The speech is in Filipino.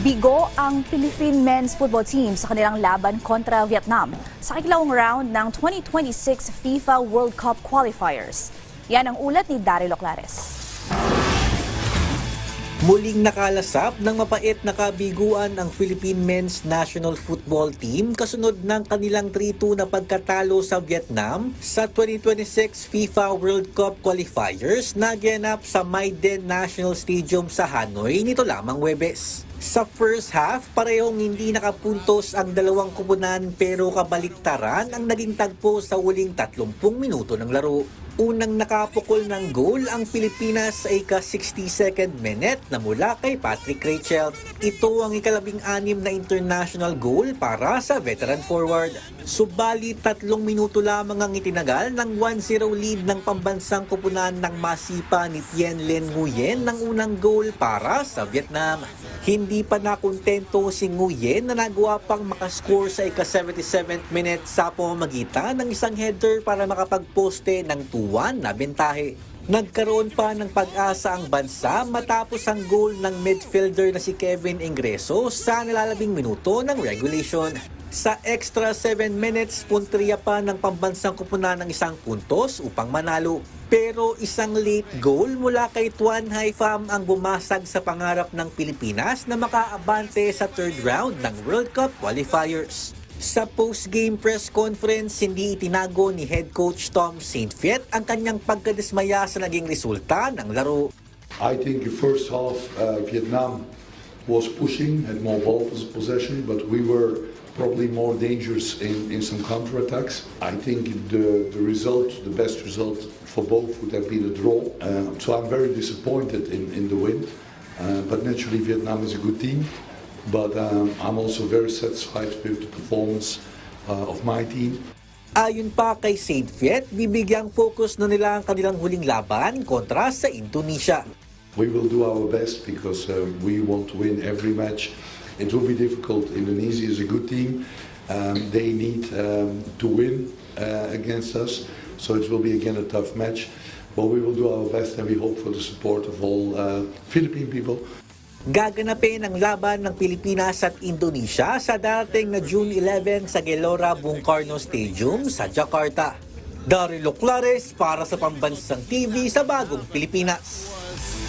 Bigo ang Philippine men's football team sa kanilang laban kontra Vietnam sa ikalawang round ng 2026 FIFA World Cup qualifiers. Yan ang ulat ni Daryl Oclares. Muling nakalasap ng mapait na kabiguan ang Philippine Men's National Football Team kasunod ng kanilang 3-2 na pagkatalo sa Vietnam sa 2026 FIFA World Cup qualifiers na ganap sa Maiden National Stadium sa Hanoi nito lamang Huwebes. Sa first half, parehong hindi nakapuntos ang dalawang kupunan pero kabaliktaran ang naging tagpo sa huling 30 minuto ng laro. Unang nakapukol ng goal ang Pilipinas sa ika-62nd minute na mula kay Patrick Rachel. Ito ang ika-12 na international goal para sa veteran forward. Subalit 3 minuto lamang ang itinagal ng 1-0 lead ng pambansang kupunan ng masipa ni Tien Lin Nguyen ng unang goal para sa Vietnam. Hindi pa nakontento si Nguyen na nagawa pang makascore sa ika-77th minute sa pamamagitan ng isang header para makapagposte ng 2-1 na bentahe. Nagkaroon pa ng pag-asa ang bansa matapos ang goal ng midfielder na si Kevin Ingreso sa nalalabing minuto ng regulation. Sa extra 7 minutes, puntriya pa ng pambansang kupunan ng isang puntos upang manalo. Pero isang late goal mula kay Tuan Hai Pham ang bumasag sa pangarap ng Pilipinas na makaabante sa third round ng World Cup qualifiers. Sa post-game press conference, hindi itinago ni head coach Tom Saintfiet ang kanyang pagkadismaya sa naging resulta ng laro. I think the first half, Vietnam was pushing, had more ball possession, but we were probably more dangerous in some counterattacks. I think the result, the best result for both would have been a draw. So I'm very disappointed in the win. But naturally Vietnam is a good team. But I'm also very satisfied with the performance of my team. Ayon pa kay Saintfiet, bibigyang focus na nila ang kanilang huling laban kontra sa Indonesia. We will do our best because we want to win every match. It will be difficult. Indonesia is a good team. They need to win against us. So it will be again a tough match. But we will do our best and we hope for the support of all Philippine people. Gaganapin ang laban ng Pilipinas at Indonesia sa darating na June 11 sa Gelora Bung Karno Stadium sa Jakarta. Daryl Oclares para sa Pambansang TV sa Bagong Pilipinas.